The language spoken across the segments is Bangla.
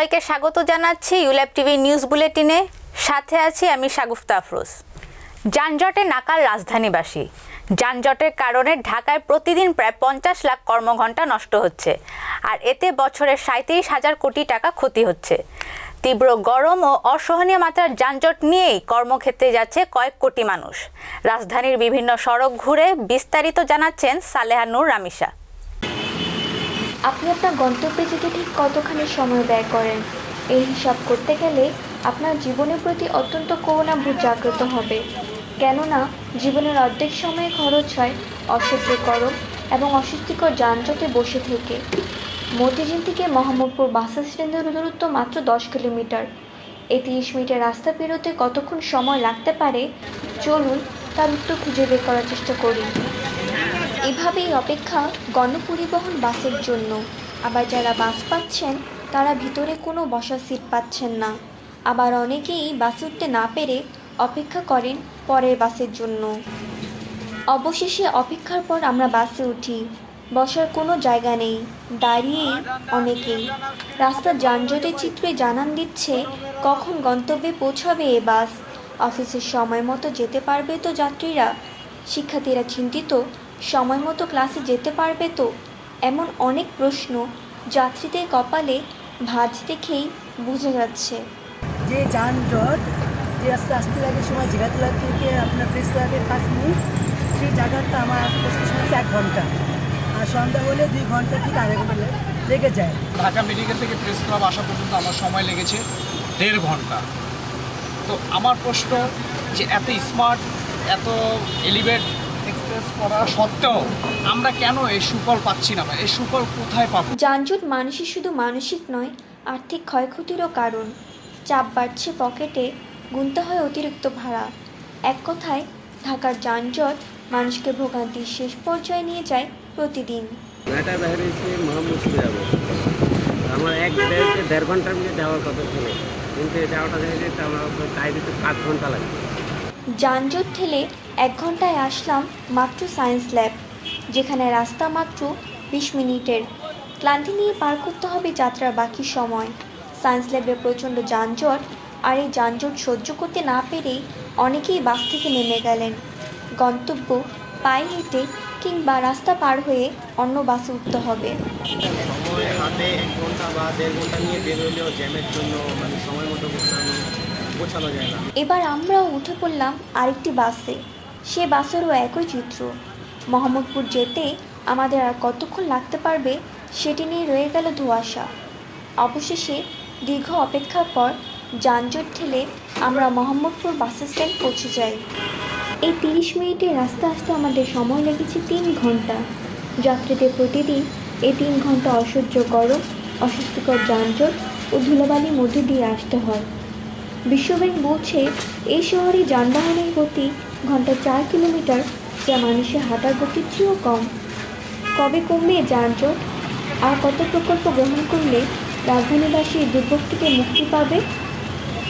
সবাইকে স্বাগত জানাচ্ছি ইউল্যাব টিভি নিউজ বুলেটিনে। সাথে আছি আমি শাগুফতা আফরোজ। যানজটে নাকাল রাজধানীবাসী। যানজটের কারণে ঢাকায় প্রতিদিন প্রায় 50 লাখ কর্মঘণ্টা নষ্ট হচ্ছে, আর এতে বছরে 37,000 কোটি টাকা ক্ষতি হচ্ছে। তীব্র গরম ও অসহনীয় মাত্রার যানজট নিয়েই কর্মক্ষেত্রে যাচ্ছে কয়েক কোটি মানুষ। রাজধানীর বিভিন্ন সড়ক ঘুরে বিস্তারিত জানাচ্ছেন সালেহা নূর রামিসা। আপনি আপনার গন্তব্যে যেতে ঠিক কতখানি সময় ব্যয় করেন, এই হিসাব করতে গেলে আপনার জীবনের প্রতি অত্যন্ত করুণাবোধ জাগ্রত হবে। কেননা জীবনের অর্ধেক সময় খরচ হয় অসহ্য গরম এবং অস্বস্তিকর যানজটে বসে থেকে। মতিঝিল থেকে মোহাম্মদপুর বাস স্ট্যান্ডের দূরত্ব মাত্র 10 কিলোমিটার। এই 30 মিনিটের রাস্তা পেরোতে কতক্ষণ সময় লাগতে পারে, চলুন তার উত্তর খুঁজে বের করার চেষ্টা করি। এভাবেই অপেক্ষা গণপরিবহন বাসের জন্য। আবার যারা বাস পাচ্ছেন তারা ভিতরে কোনো বসার সিট পাচ্ছেন না। আবার অনেকেই বাসে উঠতে না পেরে অপেক্ষা করেন পরের বাসের জন্য। অবশেষে অপেক্ষার পর আমরা বাসে উঠি। বসার কোনো জায়গা নেই, দাঁড়িয়েই অনেকেই। রাস্তার যানজটের চিত্রে জানান দিচ্ছে কখন গন্তব্যে পৌঁছাবে এ বাস। অফিসের সময় মতো যেতে পারবে তো যাত্রীরা? শিক্ষার্থীরা চিন্তিত, সময় মতো ক্লাসে যেতে পারবে তো? এমন অনেক প্রশ্ন যাত্রীদের কপালে ভাঁজ দেখেই বোঝা যাচ্ছে। যে যানজট, যে আস্তে আস্তে লাগে সময় জিগাতলা থেকে আপনার প্রেস ক্লাবের 5 মিনিট, সেই জায়গাটা আমার পৌঁছতে সময় 1 ঘন্টা, আর সন্ধ্যা হলে 2 ঘন্টা থেকে আড়াই ঘন্টা লেগে যায়। ঢাকা মেডিকেল থেকে প্রেস ক্লাব আসা পর্যন্ত আমার সময় লেগেছে 1.5 ঘন্টা। তো আমার প্রশ্ন যে এত স্মার্ট, এত এলিভেট এক্সপ্রেস করা সত্ত্বেও আমরা কেন এই সুফল পাচ্ছি না, বা এই সুফল কোথায় পাবো? যানজট মানুষের শুধু মানসিক নয়, আর্থিক ক্ষয়ক্ষতিরও কারণ। চাপ বাড়ছে পকেটে, গুনতে হয় অতিরিক্ত ভাড়া। এক কথায় ঢাকার যানজট মানুষকে ভোগান্তির শেষ পর্যায়ে নিয়ে যায় প্রতিদিন। এটা বাইরে হয়েছে মোহাম্মদপুর যাবো, আমার 1-1.5 ঘন্টার মধ্যে যাওয়ার কথা ছিল, কিন্তু যাওয়াটা দেখে আমার তাই দিতে 5 ঘন্টা লাগে। যানজট ঠেলে 1 ঘন্টায় আসলাম মাত্র সায়েন্স ল্যাব, যেখানে রাস্তা মাত্র 20 মিনিটের। ক্লান্তি নিয়ে পার করতে হবে যাত্রার বাকি সময়। সায়েন্স ল্যাবে প্রচণ্ড যানজট, আর এই যানজট সহ্য করতে না পেরেই অনেকেই বাস থেকে নেমে গেলেন। গন্তব্য পায়ে হেঁটে কিংবা রাস্তা পার হয়ে অন্য বাসে উঠতে হবে। সময় হাতে 1 ঘন্টা বা 1.5 ঘন্টা নিয়ে বের হলেও জ্যামের জন্য সময় মতো পৌঁছানো যায় না। এবার আমরাও উঠে পড়লাম আরেকটি বাসে। সে বাসেরও একই চিত্র। মোহাম্মদপুর যেতে আমাদের আর কতক্ষণ লাগতে পারবে সেটি নিয়ে রয়ে গেল ধোঁয়াশা। অবশেষে দীর্ঘ অপেক্ষার পর যানজট ঠেলে আমরা মোহাম্মদপুর বাস স্ট্যান্ড পৌঁছে যাই। এই 30 মিনিটের রাস্তা আসতে আমাদের সময় লেগেছে 3 ঘন্টা। যাত্রীদের প্রতিদিন এই 3 ঘন্টা অসহ্য গরম, অস্বস্তিকর যানজট ও ধুলাবালির মধ্যে দিয়ে আসতে হয়। বিশ্বব্যাংক বলছে এই শহরে যানবাহনের গতি ঘন্টায় 4 কিলোমিটার, যা মানুষের হাঁটার গতির চেয়েও কম। কবে কমবে যানজট? আর কত প্রকল্প গ্রহণ করলে রাজধানীবাসী দুর্ভোগ থেকে মুক্তি পাবে?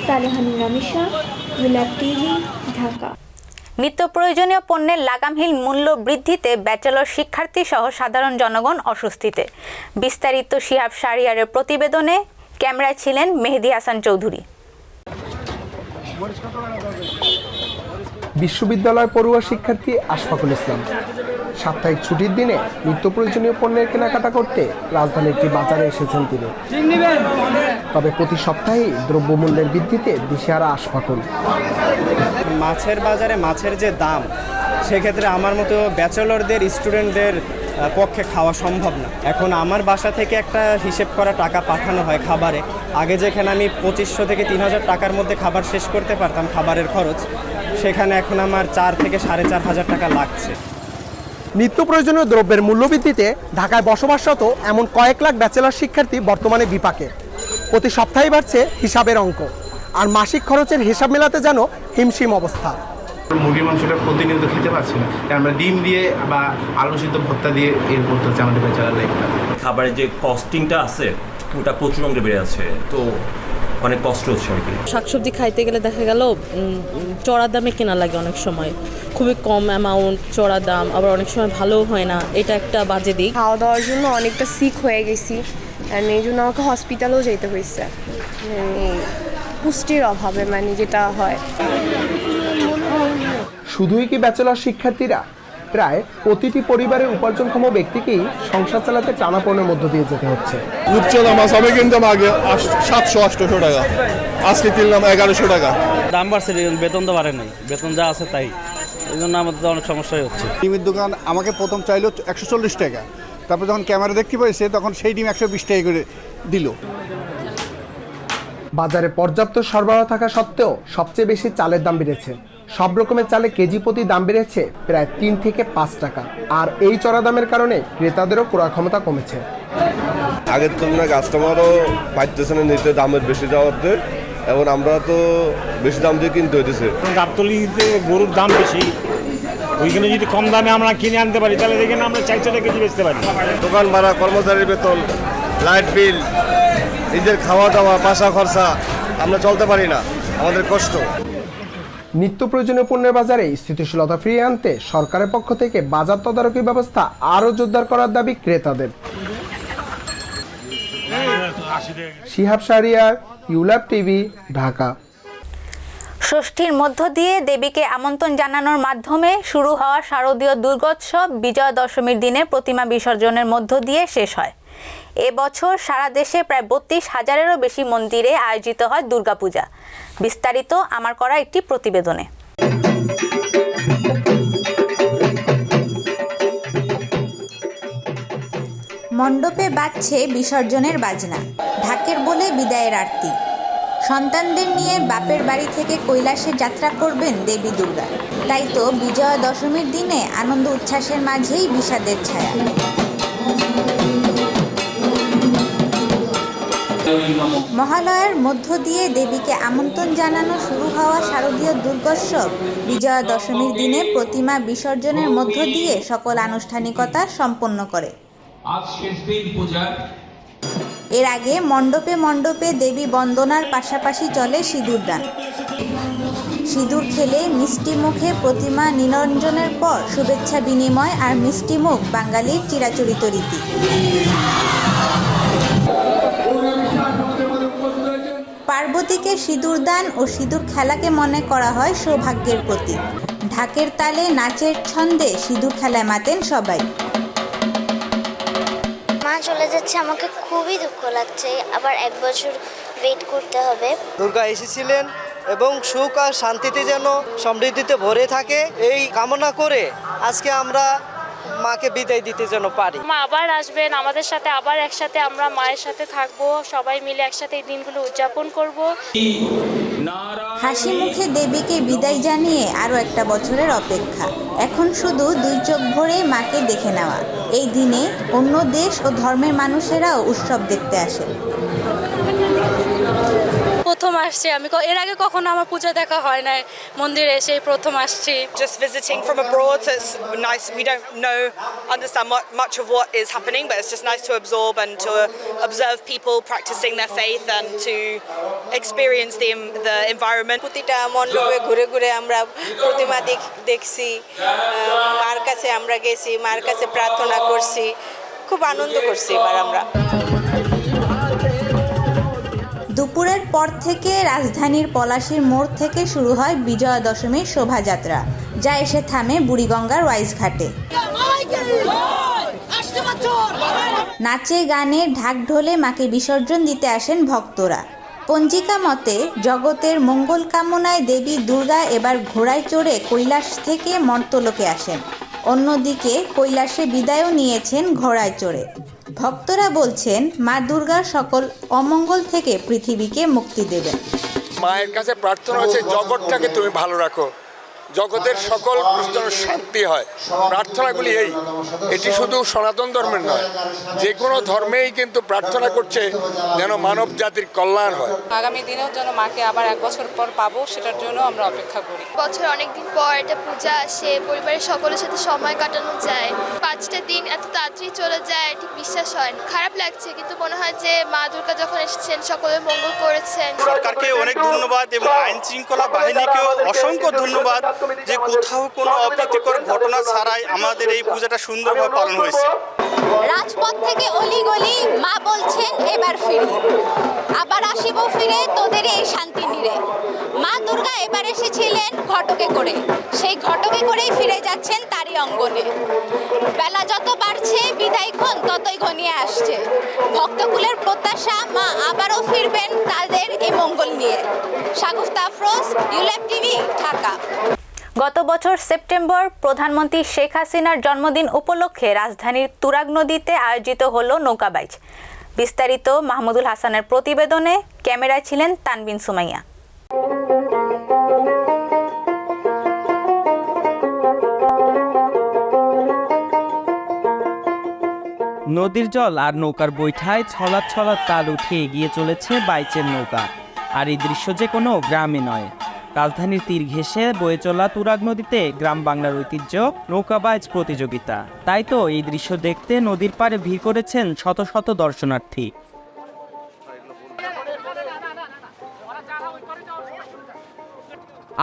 সালেহা নূর রামিসা, ইউল্যাব টিভি, ঢাকা। নিত্য প্রয়োজনীয় পণ্যের লাগামহীন মূল্য বৃদ্ধিতে ব্যাচেলর শিক্ষার্থী সহ সাধারণ জনগণ অস্বস্তিতে। বিস্তারিত শিহাব শাহরিয়ারের প্রতিবেদনে। ক্যামেরায় ছিলেন মেহেদী হাসান চৌধুরী। বিশ্ববিদ্যালয় পড়ুয়া শিক্ষার্থী আশফাকুল ইসলাম সাপ্তাহিক ছুটির দিনে নিত্য প্রয়োজনীয় পণ্যের কেনাকাটা করতে রাজধানীর একটি বাজারে এসেছেন তিনি। তবে প্রতি সপ্তাহেই দ্রব্যমূল্যের বৃদ্ধিতে দিশেহারা আশফাকুল। মাছের বাজারে মাছের যে দাম, সেক্ষেত্রে আমার মতো ব্যাচেলরদের, স্টুডেন্টদের পক্ষে খাওয়া সম্ভব না। এখন আমার বাসা থেকে একটা হিসেব করা টাকা পাঠানো হয় খাবারে। আগে যেখানে আমি 2500 থেকে 3000 টাকার মধ্যে খাবার শেষ করতে পারতাম খাবারের খরচ, সেখানে এখন আমার 4 থেকে 4500 টাকা লাগছে। নিত্য প্রয়োজনীয় দ্রব্যের মূল্যবৃদ্ধিতে ঢাকায় বসবাসরত এমন কয়েক লাখ ব্যাচেলর শিক্ষার্থী বর্তমানে বিপাকে। প্রতি সপ্তাহে বাড়ছে হিসাবের অঙ্ক, আর মাসিক খরচের হিসাব মেলাতে যেন হিমশিম অবস্থা। মুরগির মাংসটা প্রতিনিয়ত খেতে পারছি না, আমরা ডিম দিয়ে বা আলু সিদ্ধ ভর্তা দিয়ে এর করতে হচ্ছে আমাদের ব্যাচেলার লাইফটা। খাবারের যে কস্টিংটা আছে ওটা প্রচুর অঙ্গে বেড়ে আছে, তো অনেক কষ্ট হচ্ছে আর কি। শাকসবজি খাইতে গেলে দেখা গেল চড়া দামে কেনা লাগে, অনেক সময় খুবই কম অ্যামাউন্ট, চড়া দাম, আবার অনেক সময় ভালোও হয় না। এটা একটা বাজে দিক। খাওয়া দাওয়ার জন্য অনেকটা সিক হয়ে গেছি, অ্যান্ড এই জন্য আমাকে হসপিটালেও যেতে হয়েছে পুষ্টির অভাবে মানে যেটা হয়। শুধুই কি ব্যাচেলর শিক্ষার্থীরা? প্রায় প্রতিটি পরিবারের উপার্জনক্ষম ব্যক্তিকেই সংসার চালাতে টানাপোড়েনের মধ্য দিয়ে যেতে হচ্ছে। রূপচাঁদা মাছ আমি কিনতাম আগে 700-800 টাকা, আজকে কিনলাম 1100 টাকা। দাম বাড়ছে, বেতন তো বাড়ে নাই, বেতন যা আছে তাই, এই জন্য আমাদের তো অনেক সমস্যাই হচ্ছে। ডিমের দোকান আমাকে প্রথম চাইলো 140 টাকা, তারপর যখন ক্যামেরা দেখতে পাইছে তখন সেই ডিম 120 টাকা করে দিল। বাজারে পর্যাপ্ত সরবরাহ থাকা সত্ত্বেও সবচেয়ে বেশি চালের দাম বেড়েছে। সব রকমের চালে কেজি প্রতি দাম বেড়েছে প্রায় 3 থেকে 5 টাকা। আর এই চড়া দামের কারণে ক্রেতাদেরও ক্রয় ক্ষমতা কমেছে। আগের তুলনায় কাস্টমারও পাইতেছে না নিতে, দামের বেশি যাওয়াতে, এবং আমরা তো বেশি দাম দিয়ে কিনতে হইতেছে। গাবতলিতে গরুর দাম বেশি, ওইখানে যদি কম দামে আমরা কিনে আনতে পারি তাহলে দেখেন আমরা 400 টাকা কেজি বেচতে পারি। দোকান ভাড়া, কর্মচারীর বেতন, লাইট বিল, নিজের খাওয়া দাওয়া, বাসা খরচা, আমরা চলতে পারি না, আমাদের কষ্ট। নিত্য প্রয়োজনীয় পণ্যের বাজারে স্থিতিশীলতা ফিরিয়ে আনতে সরকারের পক্ষ থেকে বাজার তদারকি ব্যবস্থা আরও জোরদার করার দাবি ক্রেতাদের। Shihab Shahriar, ULAB TV, Dhaka. ষষ্ঠীর মধ্য দিয়ে দেবীকে আমন্ত্রণ জানানোর মাধ্যমে শুরু হওয়া শারদীয় দুর্গোৎসব বিজয়া দশমীর দিনে প্রতিমা বিসর্জনের মধ্য দিয়ে শেষ হয়। এবছর সারা দেশে প্রায় 32,000-এরও বেশি মন্দিরে আয়োজিত হয় দুর্গাপূজা। বিস্তারিত আমার করা একটি প্রতিবেদনে। মণ্ডপে বাজছে বিসর্জনের বাজনা, ঢাকের বলে বিদায়ের আরতি। সন্তানদের নিয়ে বাপের বাড়ি থেকে কৈলাসে যাত্রা করবেন দেবী দুর্গা। তাই তো বিজয়া দশমীর দিনে আনন্দ উচ্ছ্বাসের মাঝেই বিষাদের ছায়া। মহালয়ার মধ্য দিয়ে দেবীকে আমন্ত্রণ জানানো শুরু হওয়া শারদীয় দুর্গোৎসব বিজয়া দশমীর দিনে প্রতিমা বিসর্জনের মধ্য দিয়ে সকল আনুষ্ঠানিকতা সম্পন্ন করে। এর আগে মণ্ডপে মণ্ডপে দেবী বন্দনার পাশাপাশি চলে সিঁদুরদান। সিঁদুর খেলে মিষ্টি মুখে প্রতিমা নিরঞ্জনের পর শুভেচ্ছা বিনিময় আর মিষ্টি মুখ বাঙালির চিরাচরিত রীতি। পার্বতীকে সিঁদুরদান ও সিঁদুর খেলাকে মনে করা হয় সৌভাগ্যের প্রতীক। ঢাকের তালে নাচের ছন্দে সিঁদুর খেলায় মাতেন সবাই। মা চলে যাচ্ছে, আমাকে খুবই দুঃখ লাগছে, আবার 1 বছর ওয়েট করতে হবে। দুর্গা এসেছিলেন এবং সুখ আর শান্তিতে যেন সমৃদ্ধিতে ভরে থাকে এই কামনা করে আজকে আমরা মাকে বিদায় দিতে যেন পারি। মা আবার আসবেন আমাদের সাথে, আবার একসাথে আমরা মায়ের সাথে থাকবো, সবাই মিলে একসাথে এই দিনগুলো উদযাপন করব। হাসি মুখে দেবীকে বিদায় জানিয়ে আরও একটা বছরের অপেক্ষা। এখন শুধু 2 চোখ ভরে মাকে দেখে নেওয়া। এই দিনে অন্য দেশ ও ধর্মের মানুষেরাও উৎসব দেখতে আসে। প্রথম আসছি আমি, এর আগে কখনো আমার পূজা দেখা হয় না, মন্দিরে এসে প্রথম আসছি। Just visiting from abroad, so it's nice. We don't understand much of what is happening, but it's just nice to absorb and to observe people practicing their faith and to experience the environment. প্রতিটা মণ্ডপে ঘুরে ঘুরে আমরা প্রতিমা দেখছি, মার কাছে আমরা গেছি, মার কাছে প্রার্থনা করছি, খুব আনন্দ করছি এবার আমরা। দুপুরের পর থেকে রাজধানীর পলাশীর মোড় থেকে শুরু হয় বিজয়া দশমীর শোভাযাত্রা, যা এসে থামে বুড়িগঙ্গার ওয়াইজ ঘাটে। নাচে গানে ঢাক ঢোলে মাকে বিসর্জন দিতে আসেন ভক্তরা। পঞ্জিকা মতে জগতের মঙ্গল কামনায় দেবী দুর্গা এবার ঘোড়ায় চড়ে কৈলাস থেকে মর্ত্যলোকে আসেন। অন্যদিকে কৈলাসে বিদায়ও নিয়েছেন ঘোড়ায় চড়ে। ভক্তরা বলছেন মা দুর্গা সকল অমঙ্গল থেকে পৃথিবীকে মুক্তি দেবেন। মায়ের কাছে প্রার্থনা হচ্ছে জগৎটাকে তুমি ভালো রাখো, জগতের সকল যেন শান্তি হয়। প্রার্থনাগুলি এটি শুধু সনাতন ধর্মের নয়, যে কোনো ধর্মেই কিন্তু প্রার্থনা করছে যেন মানব জাতির কল্যাণ হয়। আগামী দিনেও যেন মাকে আবার 1 বছর পর পাবো, সেটার জন্য আমরা অপেক্ষা করি। বছর অনেকদিন পর একটা পূজা আসে, পরিবারের সকলের সাথে সময় কাটানো যায়। 5টা দিন এত তাড়াতাড়ি চলে যায়, ঠিক বিশ্বাস হয় না। খারাপ লাগছে, কিন্তু মনে হয় যে মা দুর্গা যখন এসেছেন সকলের মঙ্গল করেছেন। সরকারকে অনেক ধন্যবাদ এবং আইন শৃঙ্খলা বাহিনীকেও অসংখ্য ধন্যবাদ যে কোথাও কোনো অপ্রীতিকর ঘটনা ছাড়াই আমাদের এই পূজাটা সুন্দরভাবে পালন হয়েছে। রাজপথ থেকে অলিগলি মা বলছেন এবার ফিরি, আবার আসিব ফিরে তোদের এই শান্তি নিরে। মা দুর্গা এবার এসেছিলেন ঘটকে করে, সেই ঘটকে করেই ফিরে যাচ্ছেন তারই অঙ্গনে। বেলা যত বাড়ছে বিদায়ক্ষণ ততই ঘনিয়ে আসছে। ভক্তকুলের প্রত্যাশা মা আবারও ফিরবেন তাদের এই মঙ্গল নিয়ে। Shagufta Afroz, ULAB TV, Dhaka. গত বছর সেপ্টেম্বর প্রধানমন্ত্রী শেখ হাসিনার জন্মদিন উপলক্ষে রাজধানীর তুরাগ নদীতে আয়োজিত হলো নৌকাবাইজ। বিস্তারিত মাহমুদুল হাসানের প্রতিবেদনে, ক্যামেরায় ছিলেন তানবিন সুমাইয়া। নদীর জল আর নৌকার বৈঠায় ছলাৎ ছলাৎ তাল উঠে এগিয়ে চলেছে বাইচের নৌকা। আর এই দৃশ্য যে কোনো গ্রামে নয়, রাজধানীর তীর ঘেঁষে বয়ে চলা তুরাগ নদীতে গ্রাম বাংলার ঐতিহ্য নৌকাবাইজ প্রতিযোগিতা। তাই তো এই দৃশ্য দেখতে নদীর পাড়ে ভিড় করেছেন শত শত দর্শনার্থী।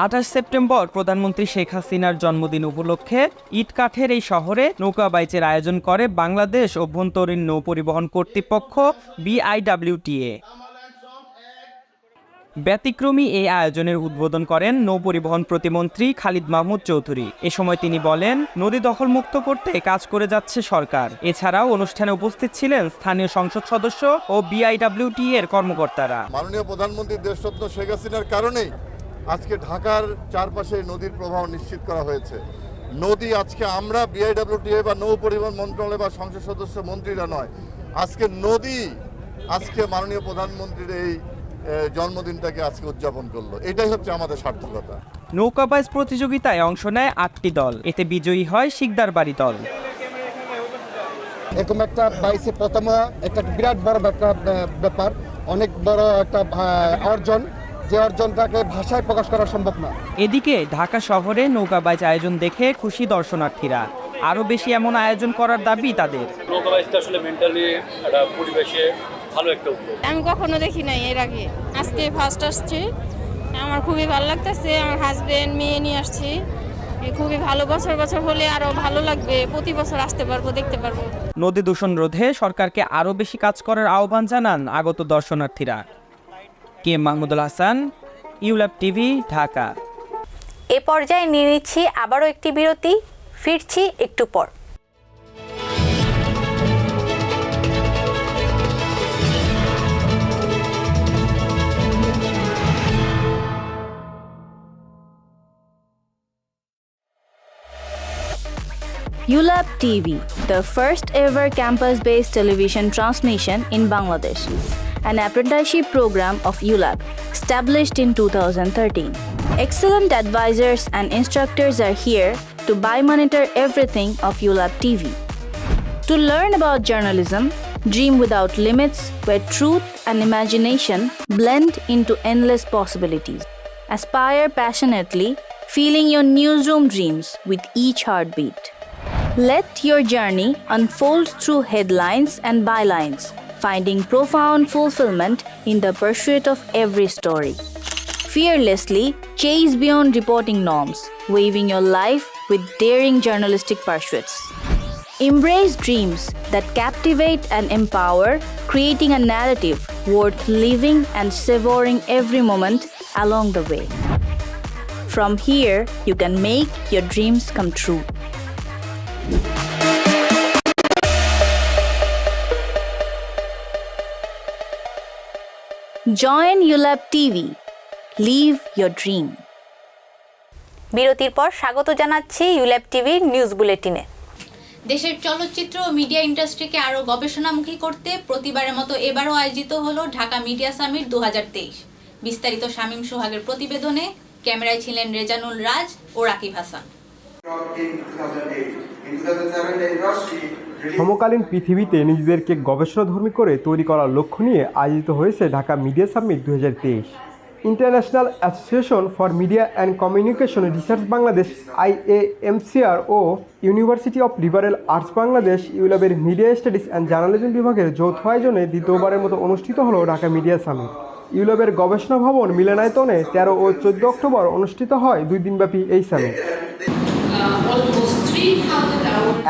28 সেপ্টেম্বর প্রধানমন্ত্রী শেখ হাসিনার জন্মদিন উপলক্ষে ইটকাঠের এই শহরে নৌকাবাইজের আয়োজন করে বাংলাদেশ অভ্যন্তরীণ নৌ পরিবহন কর্তৃপক্ষ BIWTA। ব্যতিক্রমী এই আয়োজনের উদ্বোধন করেন নৌ পরিবহন প্রতিমন্ত্রী খালিদ মাহমুদ চৌধুরী। এ সময় তিনি বলেন, নদী দখলমুক্ত করতে কাজ করে যাচ্ছে সরকার। এছাড়াও অনুষ্ঠানে উপস্থিত ছিলেন স্থানীয় সংসদ সদস্য ও BIWTA এর কর্মকর্তারা। মাননীয় প্রধানমন্ত্রী দেশরত্ন শেখ হাসিনার কারণেই আজকে ঢাকার চারপাশে নদীর প্রবাহ নিশ্চিত করা হয়েছে। নদী আজকে আমরা BIWTA বা নৌ পরিবহন মন্ত্রণালয় বা সংসদ সদস্য মন্ত্রীরা নয়, আজকে নদী আজকে মাননীয় প্রধানমন্ত্রীর এই জন্মদিনটাকে আজকে উদযাপন করলো। এটাই হচ্ছে আমাদের সার্থকতা। নৌকাবাইজ প্রতিযোগিতায় অংশ নেয় 8টি দল। এতে বিজয়ী হয় শিকদারবাড়ি দল। এরকম একটা বাইসে প্রথম একটা বিরাট বড় ব্যাপার, অনেক বড় একটা অর্জন, যে অর্জনটাকে ভাষায় প্রকাশ করা সম্ভব না। এদিকে ঢাকা শহরে নৌকাবাইজ আয়োজন দেখে খুশি দর্শনার্থীরা। আরো বেশি এমন আয়োজন করার দাবি তাদের। নৌকাবাইজটা আসলে মেন্টালি একটা পরিবেশে ভালো একটা উদ্যোগ। আমি কখনো দেখি নাই এর আগে, আজকে ফার্স্ট আসছে। আমার খুবই ভালো লাগতেছে। আমার হাজবেন্ড মেয়ে নিয়ে আসছি, খুবই ভালো। বছর বছর হলে আরো ভালো লাগবে, প্রতি বছর আসতে পারবো, দেখতে পারবো। নদী দূষণ রোধে সরকারকে আরো বেশি কাজ করার আহ্বান জানান আগত দর্শনার্থীরা। কে মাহমুদুল হাসান, ইউল্যাব টিভি, ঢাকা। এ পর্যায়ে নিয়ে নিচ্ছি আবারও একটি বিরতি, ফিরছি একটু পর। ULAB TV, the first ever campus-based television transmission in Bangladesh, an apprenticeship program of ULAB, established in 2013. Excellent advisors and instructors are here to monitor everything of ULAB TV. To learn about journalism, dream without limits, where truth and imagination blend into endless possibilities. Aspire passionately, feeling your newsroom dreams with each heartbeat. Let your journey unfold through headlines and bylines, finding profound fulfillment in the pursuit of every story. Fearlessly chase beyond reporting norms, waving your life with daring journalistic pursuits. Embrace dreams that captivate and empower, creating a narrative worth living and savoring every moment along the way. From here, you can make your dreams come true. Join ULAB TV. Live your dream. বিরতির পর স্বাগত জানাচ্ছি ইউল্যাব টিভি নিউজ বুলেটিনে। দেশের চলচ্চিত্র ও মিডিয়া ইন্ডাস্ট্রিকে আরও গবেষণামুখী করতে প্রতিবারের মতো এবারও আয়োজিত হলো ঢাকা মিডিয়া সামিট 2023। বিস্তারিত শামীম সোহাগের প্রতিবেদনে, ক্যামেরায় ছিলেন রেজানুল রাজ ও রাকিব হাসান। সমকালীন পৃথিবীতে নিজেদেরকে গবেষণাধর্মী করে তৈরি করার লক্ষ্য নিয়ে আয়োজিত হয়েছে Dhaka media summit 2023। International association for media and communication research Bangladesh IAMCR ও university of liberal arts Bangladesh ইউল্যাবের মিডিয়া স্টাডিজ অ্যান্ড জার্নালিজম বিভাগের যৌথ আয়োজনে দ্বিতীয়বারের মতো অনুষ্ঠিত হলো ঢাকা মিডিয়া সামিট। ইউল্যাবের গবেষণা ভবন মিলনায়তনে 13 ও 14 অক্টোবর অনুষ্ঠিত হয় 2 দিনব্যাপী এই সামিট।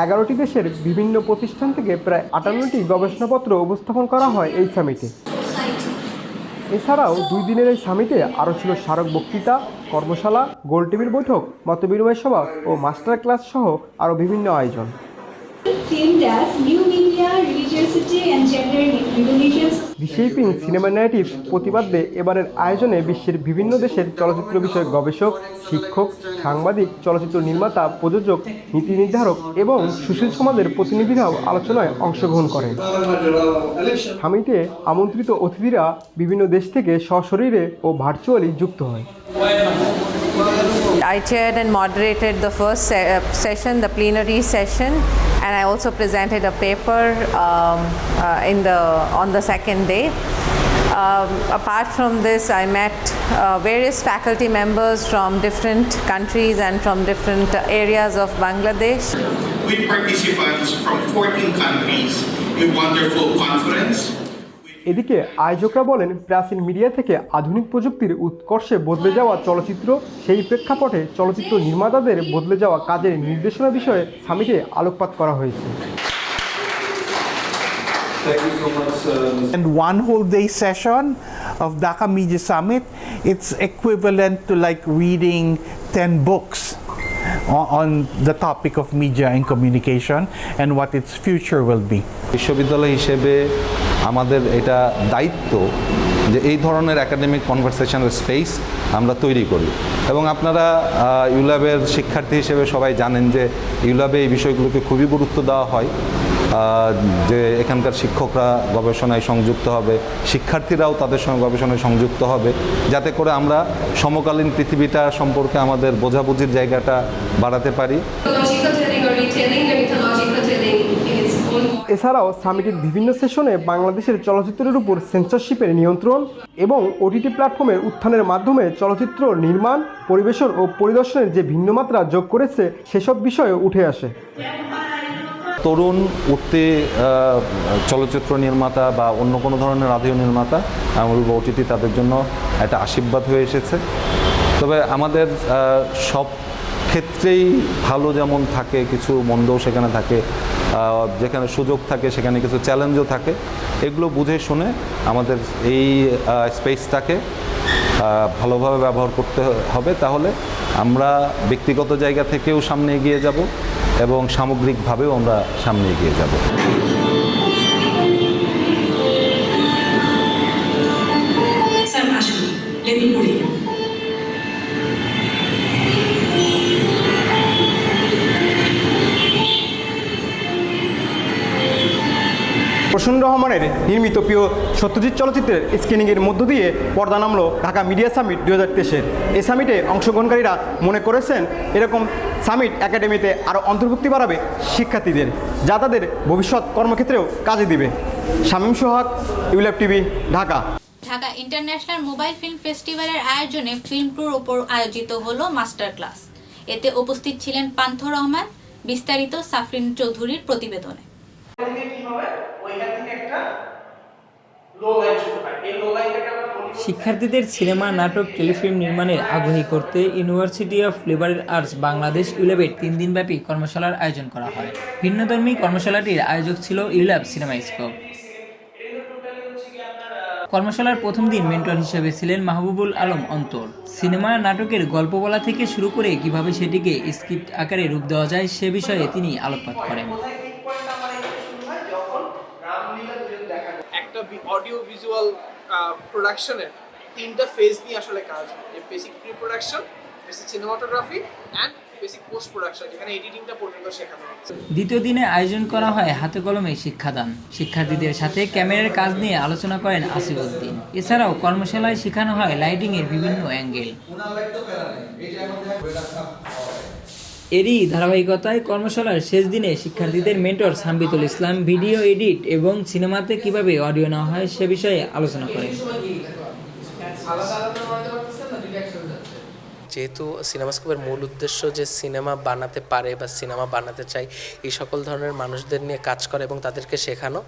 11টি দেশের বিভিন্ন প্রতিষ্ঠান থেকে প্রায় 58টি গবেষণাপত্র উপস্থাপন করা হয় এই সামিটে। এছাড়াও 2 দিনের এই সামিটে আরও ছিল স্মারক বক্তৃতা, কর্মশালা, গোল টেবিল বৈঠক, মতবিনিময় সভা ও মাস্টার ক্লাস সহ আরও বিভিন্ন আয়োজন। রিশেপিং সিনেমা ন্যারেটিভ প্রতিবাদে এবারের আয়োজনে বিশ্বের বিভিন্ন দেশের চলচ্চিত্র বিষয়ক গবেষক, শিক্ষক, সাংবাদিক, চলচ্চিত্র নির্মাতা, প্রযোজক, নীতি নির্ধারক এবং সুশীল সমাজের প্রতিনিধিরাও আলোচনায় অংশগ্রহণ করেন। সামিটে আমন্ত্রিত অতিথিরা বিভিন্ন দেশ থেকে সশরীরে ও ভার্চুয়ালি যুক্ত হয়। I chaired and moderated the first session, the plenary session, and I also presented a paper on the second day. Apart from this, I met various faculty members from different countries and from different areas of Bangladesh. With participants from 14 countries, a wonderful conference. এদিকে আয়োজকরা বলেন, প্রাচীন মিডিয়া থেকে আধুনিক প্রযুক্তির উৎকর্ষে বদলে যাওয়া চলচ্চিত্র, সেই প্রেক্ষাপটে চলচ্চিত্র নির্মাতাদের বদলে যাওয়া কাজের নির্দেশনা বিষয়ে সামিটে আলোকপাত করা হয়েছে। And one whole day session of Dhaka Media Summit, it's equivalent to like reading 10 books on the topic of media and communication and what its future will be. বিশ্ববিদ্যালয় হিসেবে আমাদের এটা দায়িত্ব যে এই ধরনের একাডেমিক কনভারসেশনাল স্পেস আমরা তৈরি করি, এবং আপনারা ইউল্যাবের শিক্ষার্থী হিসেবে সবাই জানেন যে ইউল্যাবে এই বিষয়গুলোকে খুবই গুরুত্ব দেওয়া হয়, যে এখানকার শিক্ষকরা গবেষণায় সংযুক্ত হবে, শিক্ষার্থীরাও তাদের সঙ্গে গবেষণায় সংযুক্ত হবে, যাতে করে আমরা সমকালীন পৃথিবীটা সম্পর্কে আমাদের বোঝাবুঝির জায়গাটা বাড়াতে পারি। এছাড়াও সামিটের বিভিন্ন সেশনে বাংলাদেশের চলচ্চিত্রের উপর সেন্সরশিপের নিয়ন্ত্রণ এবং ওটিটি প্ল্যাটফর্মের উত্থানের মাধ্যমে চলচ্চিত্র নির্মাণ, পরিবেশন ও পরিদর্শনের যে ভিন্ন মাত্রা যোগ করেছে সেসব বিষয়ে উঠে আসে। তরুণ উঠতে চলচ্চিত্র নির্মাতা বা অন্য কোনো ধরনের অডিও নির্মাতা, আমি বলবো ওটিটি তাদের জন্য একটা আশীর্বাদ হয়ে এসেছে। তবে আমাদের সব ক্ষেত্রেই ভালো যেমন থাকে, কিছু মন্দও সেখানে থাকে, যেখানে সুযোগ থাকে সেখানে কিছু চ্যালেঞ্জও থাকে। এগুলো বুঝে শুনে আমাদের এই স্পেসটাকে ভালোভাবে ব্যবহার করতে হবে, তাহলে আমরা ব্যক্তিগত জায়গা থেকেও সামনে এগিয়ে যাব এবং সামগ্রিকভাবেও আমরা সামনে এগিয়ে যাব। প্রসন্ন রহমানের নির্মিত প্রিয় সত্যজিৎ চলচ্চিত্রের স্ক্রিনিংয়ের মধ্য দিয়ে পর্দা নামলো ঢাকা মিডিয়া সামিট 2023-এর। এই সামিটে অংশগ্রহণকারীরা মনে করেছেন এরকম সামিট একাডেমিতে আরও অন্তর্ভুক্তি বাড়াবে শিক্ষার্থীদের, যা তাদের ভবিষ্যৎ কর্মক্ষেত্রেও কাজে দিবে। Shamim Sohag, ULAB TV, Dhaka. Dhaka international mobile film ফেস্টিভ্যালের আয়োজনে ফিল্ম ট্যুর উপর আয়োজিত হলো মাস্টার ক্লাস। এতে উপস্থিত ছিলেন পান্থ রহমান। বিস্তারিত সাফরিন চৌধুরীর প্রতিবেদনে। শিক্ষার্থীদের সিনেমা, নাটক, টেলিফিল্ম নির্মাণের আগ্রহী করতে university of liberal arts Bangladesh ইউল্যাবের 3 দিনব্যাপী কর্মশালার আয়োজন করা হয়। ভিন্নধর্মী কর্মশালাটির আয়োজক ছিল ইউল্যাব সিনেমা স্কোপ। কর্মশালার প্রথম দিন মেন্টর হিসেবে ছিলেন মাহবুবুল আলম অন্তর। সিনেমা, নাটকের গল্প বলা থেকে শুরু করে কিভাবে সেটিকে স্ক্রিপ্ট আকারে রূপ দেওয়া যায় সে বিষয়ে তিনি আলোকপাত করেন। একটা অডিও ভিজুয়াল প্রোডাকশনের 3টা ফেজ নিয়ে আসলে কাজ হয়, যে basic pre production, basic cinematography and basic post production, যেখানে এডিটিংটা পর্যন্ত শেখানো হচ্ছে। দ্বিতীয় দিনে আয়োজন করা হয় হাতে কলমে শিক্ষাদান। শিক্ষার্থীদের সাথে ক্যামেরার কাজ নিয়ে আলোচনা করেন আসিফউদ্দিন। এছাড়াও কর্মশালায় শেখানো হয় লাইটিংয়ের বিভিন্ন অ্যাঙ্গেল। এরই ধারাবাহিকতায় কর্মশালার শেষ দিনে শিক্ষার্থীদের মেন্টর সাম্বিতুল ইসলাম ভিডিও এডিট এবং সিনেমাতে কিভাবে অডিও নেওয়া হয় সে বিষয়ে আলোচনা করেন। যেহেতু সিনেমাস্কোপের মূল উদ্দেশ্য যে সিনেমা বানাতে পারে বা সিনেমা বানাতে চাই এই সকল ধরনের মানুষদের নিয়ে কাজ করা এবং তাদেরকে শেখানো,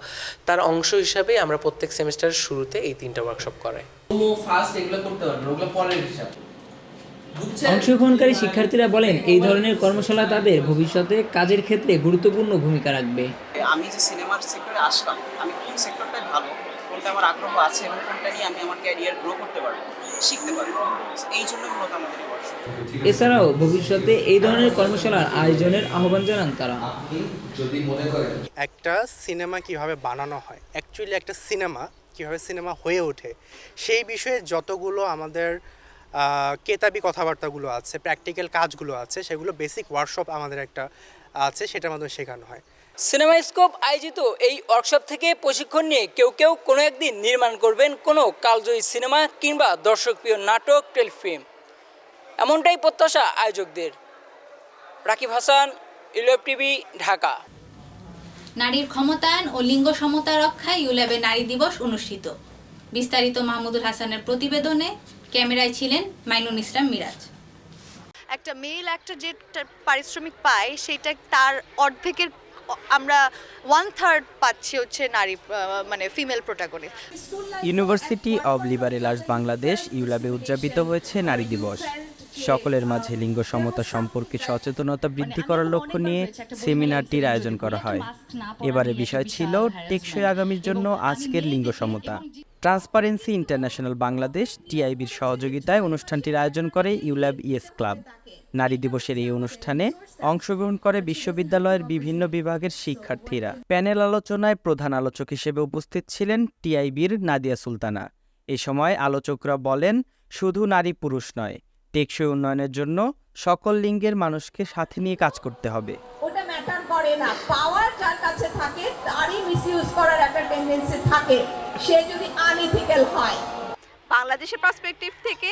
তার অংশ হিসাবেই আমরা প্রত্যেক সেমিস্টারের শুরুতে এই 3টা ওয়ার্কশপ করাই। অংশগ্রহণকারী শিক্ষার্থীরা বলেন এই ধরনের কর্মশালা তাদের ভবিষ্যতে কাজের ক্ষেত্রে গুরুত্বপূর্ণ ভূমিকা রাখবে। আমি যে সিনেমার সেক্টরে আসলাম, আমি কোন সেক্টরটাই ভালো, কোনটা আমার আগ্রহ আছে এবং কোনটা নিয়ে আমি আমার ক্যারিয়ার গ্রো করতে পারবো, শিখতে পারবো, এই জন্য মূলত আমাদের এই ওয়ার্কশপ। এছাড়াও ভবিষ্যতে এই ধরনের কর্মশালার আয়োজনের আহ্বান জানান তারা। একটা সিনেমা কিভাবে বানানো হয়, অ্যাকচুয়ালি একটা সিনেমা কিভাবে সিনেমা হয়ে ওঠে, সেই বিষয়ে যতগুলো আমাদের কেতাবি কথাবার্তাগুলো আছে, প্র্যাকটিক্যাল কাজগুলো আছে, সেগুলো বেসিক ওয়ার্কশপ আমাদের একটা আছে, সেটার মাধ্যমে শেখানো হয়। সিনেমাস্কোপ আয়োজিত এই ওয়ার্কশপ থেকে প্রশিক্ষণ নিয়ে কেউ কেউ কোনো একদিন নির্মাণ করবেন কোনো কালজয়ী সিনেমা কিংবা দর্শকপ্রিয় নাটক, টেলিফিল্ম, এমনটাই প্রত্যাশা আয়োজকদের। রাকিব হাসান, ইউল্যাব টিভি, ঢাকা। নারীর ক্ষমতায়ন ও লিঙ্গ সমতা রক্ষায় ইউল্যাবে নারী দিবস অনুষ্ঠিত। বিস্তারিত মাহমুদুল হাসানের প্রতিবেদনে, ক্যামেরায় ছিলেন মাইনুন ইসলাম মিরাজ। একটা মেল অ্যাক্টর যে পারিশ্রমিক পায় সেটা তার অর্ধেকের আমরা 1/3 পাচ্ছি হচ্ছে নারী, মানে female protagonist. University of liberal arts Bangladesh ইউল্যাবে উদযাপিত হয়েছে নারী দিবস। সকলের মাঝে লিঙ্গ সমতা সম্পর্কে সচেতনতা বৃদ্ধি করার লক্ষ্য নিয়ে সেমিনারটির আয়োজন করা হয়। এবারে বিষয় ছিল টেকসই আগামীর জন্য আজকের লিঙ্গ সমতা। ট্রান্সপারেন্সি ইন্টারন্যাশনাল বাংলাদেশ টিআইবির সহযোগিতায় অনুষ্ঠানটির আয়োজন করে ইউল্যাব ইএস ক্লাব। নারী দিবসের এই অনুষ্ঠানে অংশগ্রহণ করে বিশ্ববিদ্যালয়ের বিভিন্ন বিভাগের শিক্ষার্থীরা। প্যানেল আলোচনায় প্রধান আলোচক হিসেবে উপস্থিত ছিলেন টিআইবির নাদিয়া সুলতানা। এ সময় আলোচকরা বলেন, শুধু নারী পুরুষ নয়, টেকসই উন্নয়নের জন্য সকল লিঙ্গের মানুষকে সাথে নিয়ে কাজ করতে হবে। ওটা ম্যাটার করে না, পাওয়ার যার কাছে থাকে তারই মিসইউজ করার একটা টেন্ডেন্সি থাকে, সে যদি আনইথিক্যাল হয়। বাংলাদেশের পার্সপেক্টিভ থেকে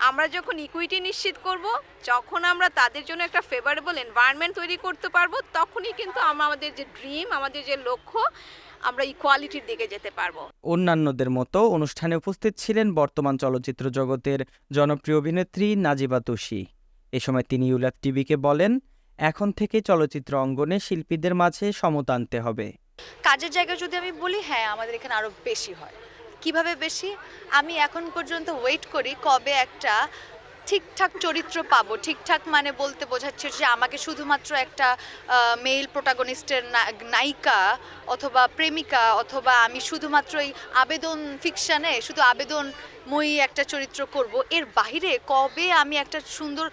আমরা যখন ইকুইটি নিশ্চিত করব, যখন আমরা তাদের জন্য একটা ফেভারেবল এনভায়রনমেন্ট তৈরি করতে পারবো, তখনই কিন্তু আমাদের যে ড্রিম, আমাদের যে লক্ষ্য, আমরা ইকুয়ালিটির দিকে যেতে পারবো। অন্যান্যদের মতো অনুষ্ঠানে উপস্থিত ছিলেন বর্তমান চলচ্চিত্র জগতের জনপ্রিয় অভিনেত্রী নাজিবা তুষি। এ সময় তিনি ইউল্যাব টিভিকে বলেন, এখন থেকে চলচ্চিত্র অঙ্গনে শিল্পীদের মাঝে সমতা আনতে হবে। কাজের জায়গা যদি আমি বলি, হ্যাঁ আমাদের এখানে আরো বেশি হয়। কিভাবে বেশি? আমি এখন পর্যন্ত ওয়েট করি কবে একটা ঠিকঠাক চরিত্র পাবো। ঠিকঠাক মানে বলতে বোঝাচ্ছে যে আমাকে শুধুমাত্র একটা মেল প্রোটাগনিস্টের নায়িকা অথবা প্রেমিকা, অথবা আমি শুধুমাত্র এই আবেদন ফিকশানে শুধু আবেদনময়ী একটা চরিত্র করব, এর বাইরে কবে আমি একটা সুন্দর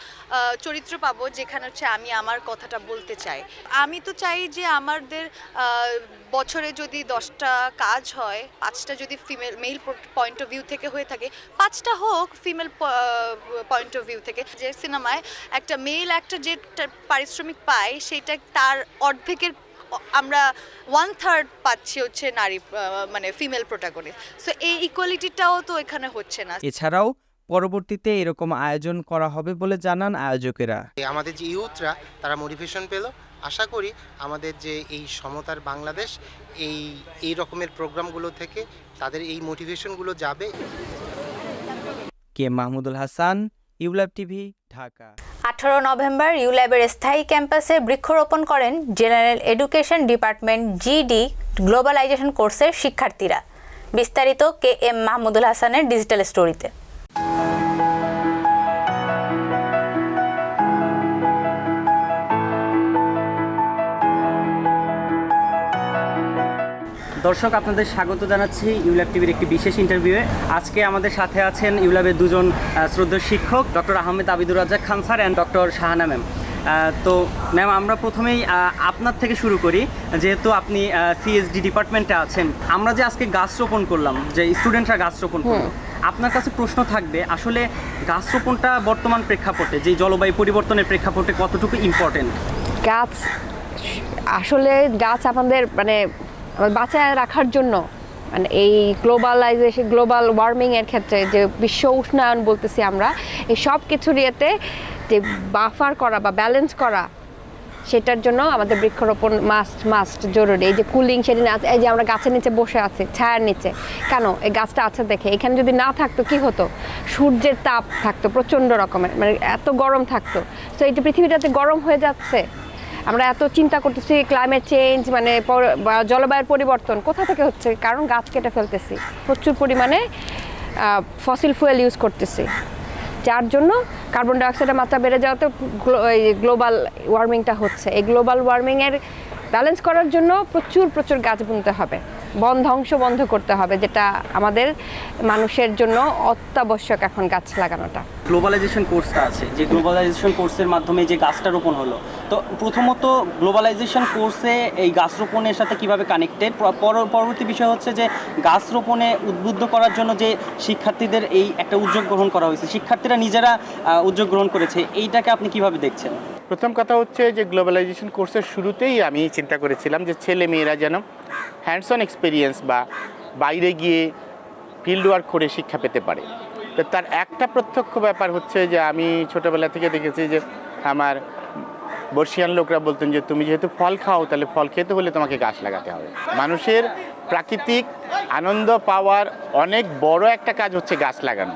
চরিত্র পাবো যেখানে হচ্ছে আমি আমার কথাটা বলতে চাই। আমি তো চাই যে আমাদের বছরে যদি 10টা কাজ হয়, 5টা যদি মেল পয়েন্ট অফ ভিউ থেকে হয়ে থাকে, 5টা হোক ফিমেল পয়েন্ট অফ ভিউ থেকে। যে সিনেমায় একটা মেল অ্যাক্টর যে পারিশ্রমিক পায় সেটা তার অর্ধেকের আমরা 1/3 পাচ্ছি হচ্ছে নারী, মানে ফিমেল প্রোটাগনিস্ট। সো এই ইকুয়ালিটিটাও তো এখানে হচ্ছে না। এছাড়াও পরবর্তীতে এরকম আয়োজন করা হবে বলে জানান আয়োজকেরা। আমাদের যে ইউথরা তারা মোটিভেশন পেল, আশা করি আমাদের যে এই সমতার বাংলাদেশ এই রকমের প্রোগ্রামগুলো থেকে তাদের এই মোটিভেশনগুলো যাবে। K Mahmudul Hasan, ULAB TV, Dhaka. 18 November ইউল্যাবের স্থায়ী ক্যাম্পাসে বৃক্ষরোপণ করেন general education department GD globalization কোর্সের শিক্ষার্থীরা। বিস্তারিত কে এম মাহমুদুল হাসানের ডিজিটাল স্টোরিতে। দর্শক, আপনাদের স্বাগত জানাচ্ছি ইউল্যাব টিভির একটি বিশেষ ইন্টারভিউয়ে। আজকে আমাদের সাথে আছেন ইউল্যাবের দুজন শ্রদ্ধেয় শিক্ষক, doctor Ahmed Abidur Razzak Khan sir and doctor Shahana ma'am. তো ম্যাম, আমরা প্রথমেই আপনার থেকে শুরু করি। যেহেতু আপনি সিএসডি ডিপার্টমেন্টে আছেন, আমরা যে আজকে গাছ রোপণ করলাম, যে স্টুডেন্টরা গাছ রোপণ করলো, আপনার কাছে প্রশ্ন থাকবে আসলে গাছ রোপণটা বর্তমান প্রেক্ষাপটে, যে জলবায়ু পরিবর্তনের প্রেক্ষাপটে কতটুকু ইম্পর্টেন্ট? গাছ আসলে আমাদের বাঁচায় রাখার জন্য, মানে এই গ্লোবালাইজেশন, গ্লোবাল ওয়ার্মিংয়ের ক্ষেত্রে যে বিশ্ব উষ্ণায়ন বলতেছি আমরা, এই সব কিছুর ইয়েতে যে বাফার করা বা ব্যালেন্স করা, সেটার জন্য আমাদের বৃক্ষরোপণ মাস্ট জরুরি। এই যে কুলিং, সেদিন এই যে আমরা গাছের নিচে বসে আছি ছায়ার নিচে, কেন এই গাছটা আছে দেখে। এখানে যদি না থাকতো কি হতো, সূর্যের তাপ থাকতো প্রচণ্ড রকমের, মানে এত গরম থাকতো। তো এই যে পৃথিবীটাতে গরম হয়ে যাচ্ছে, আমরা এত চিন্তা করতেছি ক্লাইমেট চেঞ্জ, মানে জলবায়ুর পরিবর্তন কোথা থেকে হচ্ছে, কারণ গাছ কেটে ফেলতেছি, প্রচুর পরিমাণে ফসিল ফুয়েল ইউজ করতেছি, যার জন্য কার্বন ডাইঅক্সাইডের মাত্রা বেড়ে যাওয়াতে গ্লোবাল ওয়ার্মিংটা হচ্ছে। এই গ্লোবাল ওয়ার্মিংয়ের ব্যালেন্স করার জন্য প্রচুর গাছ বুনতে হবে, ধ্বংস বন্ধ করতে হবে, যেটা আমাদের মানুষের জন্য অত্যাবশ্যক এখন গাছ লাগানোটা। গ্লোবালাইজেশন কোর্সটা আছে, যে গ্লোবালাইজেশন কোর্সের মাধ্যমে যে গাছটা রোপণ হলো, তো প্রথমত গ্লোবালাইজেশন কোর্সে এই গাছ রোপণের সাথে কিভাবে কানেক্টেড, পরবর্তী বিষয় হচ্ছে যে গাছ রোপণে উদ্বুদ্ধ করার জন্য যে শিক্ষার্থীদের এই একটা উদ্যোগ গ্রহণ করা হয়েছে, শিক্ষার্থীরা নিজেরা উদ্যোগ গ্রহণ করেছে, এইটাকে আপনি কিভাবে দেখছেন? প্রথম কথা হচ্ছে যে গ্লোবালাইজেশন কোর্সের শুরুতেই আমি চিন্তা করেছিলাম যে ছেলে মেয়েরা যেন হ্যান্ডস অন এক্সপিরিয়েন্স বা বাইরে গিয়ে ফিল্ড ওয়ার্ক করে শিক্ষা পেতে পারে। তো তার একটা প্রত্যক্ষ ব্যাপার হচ্ছে যে আমি ছোটোবেলা থেকে দেখেছি যে আমার বর্ষিয়ান লোকরা বলতেন যে তুমি যেহেতু ফল খাও, তাহলে ফল খেতে হলে তোমাকে গাছ লাগাতে হবে। মানুষের প্রাকৃতিক আনন্দ পাওয়ার অনেক বড় একটা কাজ হচ্ছে গাছ লাগানো।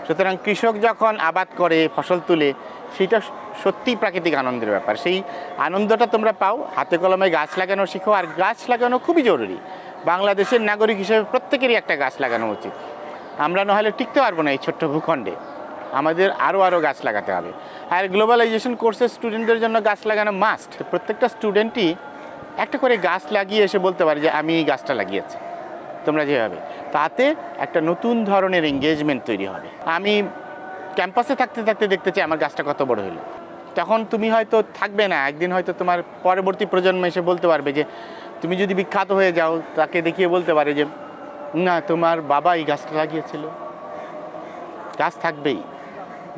সুতরাং কৃষক যখন আবাদ করে ফসল তুলে, সেটা সত্যিই প্রাকৃতিক আনন্দের ব্যাপার। সেই আনন্দটা তোমরা পাও, হাতে কলমে গাছ লাগানো শিখো। আর গাছ লাগানো খুবই জরুরি। বাংলাদেশের নাগরিক হিসেবে প্রত্যেকেরই একটা গাছ লাগানো উচিত। আমরা নাহলে টিকতে পারবো না এই ছোট্ট ভূখণ্ডে, আমাদের আরও গাছ লাগাতে হবে। আর গ্লোবালাইজেশন কোর্সের স্টুডেন্টদের জন্য গাছ লাগানো মাস্ট। প্রত্যেকটা স্টুডেন্টই একটা করে গাছ লাগিয়ে এসে বলতে পারে যে আমি এই গাছটা লাগিয়েছি। তোমরা যেভাবে, তাতে একটা নতুন ধরনের এঙ্গেজমেন্ট তৈরি হবে। আমি ক্যাম্পাসে থাকতে থাকতে দেখতে চাই আমার গাছটা কত বড় হলো। তখন তুমি হয়তো থাকবে না, একদিন হয়তো তোমার পরবর্তী প্রজন্ম এসে বলতে পারবে যে তুমি যদি বিখ্যাত হয়ে যাও, তাকে দেখিয়ে বলতে পারে যে না, তোমার বাবা এই গাছটা লাগিয়েছিল। গাছ থাকবেই।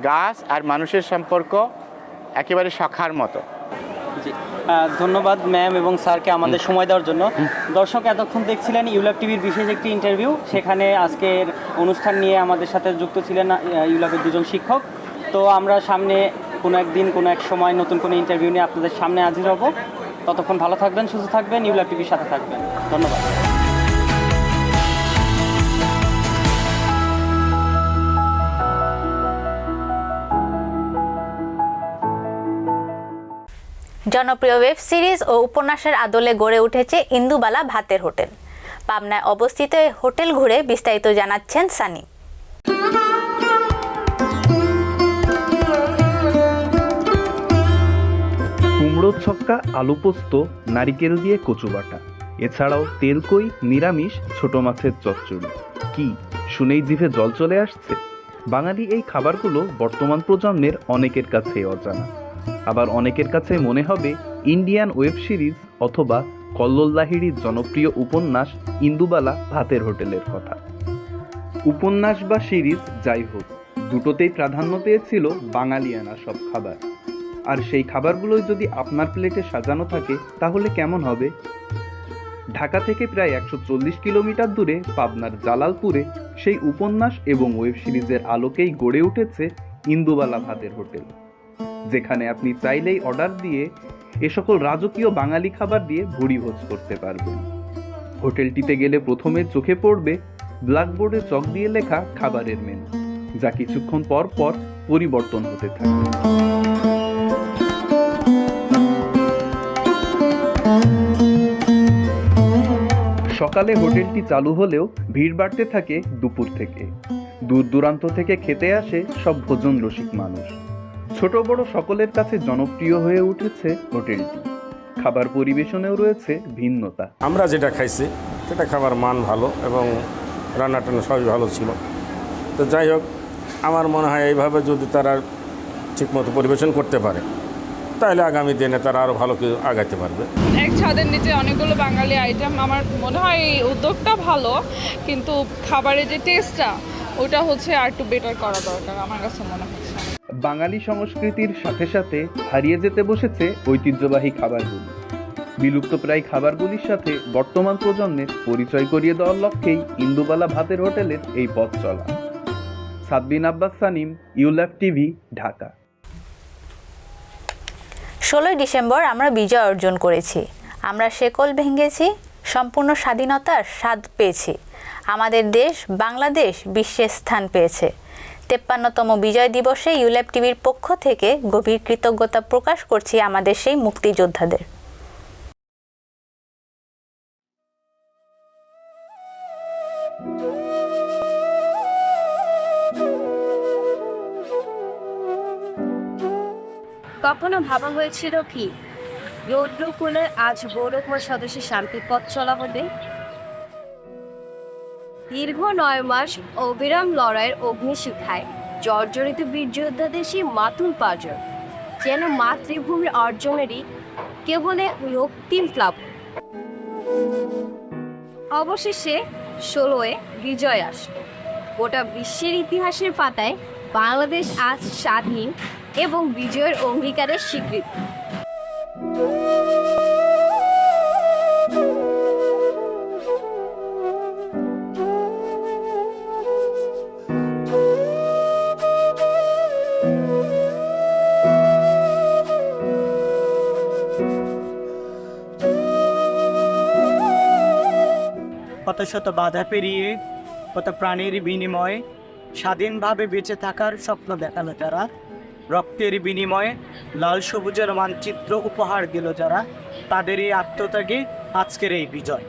গাছ আর মানুষের সম্পর্ক একেবারে সখার মতো। ধন্যবাদ ম্যাম এবং স্যারকে আমাদের সময় দেওয়ার জন্য। দর্শক, এতক্ষণ দেখছিলেন ইউল্যাব টিভির বিশেষ একটি ইন্টারভিউ। সেখানে আজকের অনুষ্ঠান নিয়ে আমাদের সাথে যুক্ত ছিলেন ইউল্যাবের দুজন শিক্ষক। তো আমরা সামনে কোনো একদিন কোনো এক সময় নতুন কোনো ইন্টারভিউ নিয়ে আপনাদের সামনে হাজির হব। ততক্ষণ ভালো থাকবেন, সুস্থ থাকবেন, ইউল্যাব টিভির সাথে থাকবেন। ধন্যবাদ। জনপ্রিয় ওয়েব সিরিজ ও উপন্যাসের আদলে গড়ে উঠেছে ইন্দুবালা ভাতের হোটেল। পাবনায় অবস্থিত এই হোটেল ঘুরে বিস্তারিত জানাচ্ছেন সানি। কুমড়ো ছক্কা, আলু পোস্ত, নারিকেল দিয়ে কচু বাটা, এছাড়াও তেলকই, নিরামিষ, ছোট মাছের চচ্চড়ি। কি শুনেই জিভে জল চলে আসছে? বাঙালি এই খাবারগুলো বর্তমান প্রজন্মের অনেকের কাছে অজানা, আবার অনেকের কাছে মনে হবে ইন্ডিয়ান ওয়েব সিরিজ অথবা কল্লোল লাহিড়ির জনপ্রিয় উপন্যাস ইন্দুবালা ভাতের হোটেলের কথা। উপন্যাস বা সিরিজ যাই হোক, দুটোতেই প্রাধান্য পেয়েছিল বাঙালিয়ানা সব খাবার। আর সেই খাবারগুলোই যদি আপনার প্লেটে সাজানো থাকে তাহলে কেমন হবে? ঢাকা থেকে প্রায় 140 কিলোমিটার দূরে পাবনার জালালপুরে সেই উপন্যাস এবং ওয়েব সিরিজের আলোকেই গড়ে উঠেছে ইন্দুবালা ভাতের হোটেল, যেখানে আপনি চাইলেই অর্ডার দিয়ে এ সকল রাজকীয় বাঙালি খাবার দিয়ে ভুড়িভোজ করতে পারবেন। হোটেলটিতে গেলে প্রথমে চোখে পড়বে ব্ল্যাকবোর্ডে চক দিয়ে লেখা খাবারের মেনু, যা কিছুক্ষণ পর পর পরিবর্তন হতে থাকে। সকালে হোটেলটি চালু হলেও ভিড় বাড়তে থাকে দুপুর থেকে। দূর দূরান্ত থেকে খেতে আসে সব ভোজন রসিক মানুষ। ছোট বড় সকলের কাছে জনপ্রিয় হয়ে উঠেছে হোটেলটি। খাবার পরিবেশনেও রয়েছে ভিন্নতা। আমরা যেটা খাইছি সেটা খাবার মান ভালো এবং রান্না টান্না সবই ভালো ছিল। তো যাই হোক, আমার মনে হয় এইভাবে যদি তারা ঠিকমতো পরিবেশন করতে পারে তাহলে আগামী দিনে তারা আরও ভালো কিছু আগাইতে পারবে। এক ছাদের নিচে অনেকগুলো বাঙালি আইটেম, আমার মনে হয় এই উদ্যোগটা ভালো, কিন্তু খাবারের যে টেস্টটা ওটা হচ্ছে আর একটু বেটার করা দরকার আমার কাছে মনে হচ্ছে। বাঙালি সংস্কৃতির সাথে সাথে হারিয়ে যেতে বসেছে ঐতিহ্যবাহী খাবারগুলি। বিলুপ্তপ্রায় খাবারগুলির সাথে বর্তমান প্রজন্মের পরিচয় করিয়ে দেওয়ার লক্ষ্যেই ইন্দুবালা ভাতের হোটেলের এই পথ চলা। Saad bin Abbas Sanim, ULAB TV, Dhaka. 16 December আমরা বিজয় অর্জন করেছি, আমরা শেকল ভেঙেছি, সম্পূর্ণ স্বাধীনতার স্বাদ পেয়েছি, আমাদের দেশ বাংলাদেশ বিশ্বে স্থান পেয়েছে। 53তম বিজয় দিবসে ইউল্যাব টিভির পক্ষ থেকে গভীর কৃতজ্ঞতা প্রকাশ করছি আমাদের সেই মুক্তিযোদ্ধাদের। কখনো ভাবা হয়েছিল কি রৌদ্রকুলে আজ গৌরবময় সদস্যের শান্তির পথ চলা হবে? দীর্ঘ 9 মাস অবিরাম লড়াইয়ের অগ্নিশিখায় জর্জরিত বীর যোদ্ধাদের সেই মাতুল পাঁজর যেন মাতৃভূমির অর্জনেরই কেবল এক রক্তিম প্লাব। অবশেষে 16 বিজয় আসলো। গোটা বিশ্বের ইতিহাসের পাতায় বাংলাদেশ আজ স্বাধীন এবং বিজয়ের অঙ্গীকারের স্বীকৃতি। কত শত বাধা পেরিয়ে, কত প্রাণীর বিনিময়ে স্বাধীনভাবে বেঁচে থাকার স্বপ্ন দেখালো যারা, রক্তের বিনিময়ে লাল সবুজের মানচিত্র উপহার দিল যারা, তাদেরই আত্মত্যাগে আজকের এই বিজয়।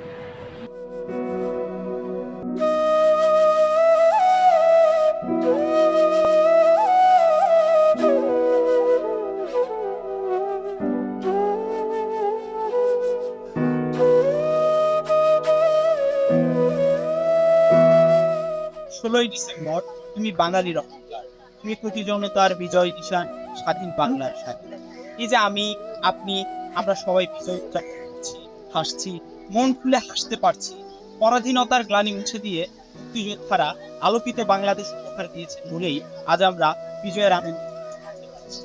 ডিসেম্বর তুমি বাঙালির অহংকার, তুমি প্রতিজনতার বিজয় নিশান, স্বাধীন বাংলার সাথে। এই যে আমি, আপনি, আমরা সবাই বিজয় উদযাপন করছি, হাসছি, মন খুলে হাসতে পারছি। পরাধীনতার গ্লানি মুছে দিয়ে মুক্তিযোদ্ধারা আলোকিত বাংলাদেশ উপহার দিয়েছে বলেই আজ আমরা বিজয়ের আনন্দ করতে পারছি।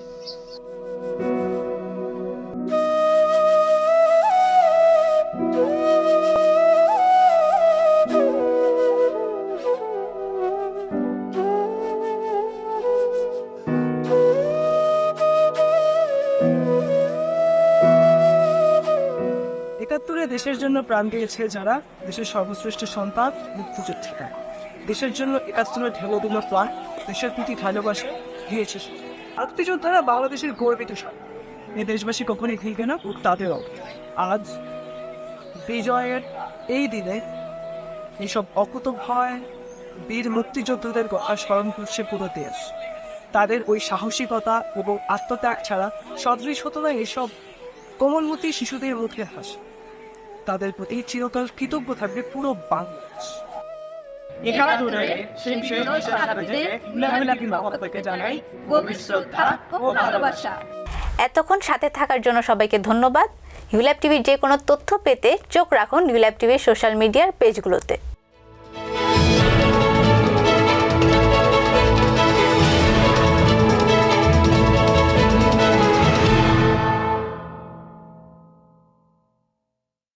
দেশের জন্য প্রাণ দিয়েছে যারা, দেশের সর্বশ্রেষ্ঠ সন্তান মুক্তিযোদ্ধারা। দেশের জন্য 71 ঢেলো দিল প্রাণ, দেশের প্রতি ভালোবাসা দিয়েছে। মুক্তিযোদ্ধারা বাংলাদেশের গর্বিত সন্তান, এই দেশবাসী কখনই ভুলবে না তাদেরও। আজ বিজয়ের এই দিনে এইসব অকুতভয় বীর মুক্তিযোদ্ধাদের কথা স্মরণ করছে পুরো দেশ। তাদের ওই সাহসিকতা এবং আত্মত্যাগ ছাড়া সদৃশ হতো না এসব কোমলমতি শিশুদের মুখে হাসি। তাদের প্রতি চিরকাল কৃতজ্ঞ থাকবে পুরো বাংলাদেশ। এতক্ষণ সাথে থাকার জন্য সবাইকে ধন্যবাদ। ইউল্যাব টিভির যে কোনো তথ্য পেতে চোখ রাখুন ইউল্যাব টিভির সোশ্যাল মিডিয়ার পেজগুলোতে।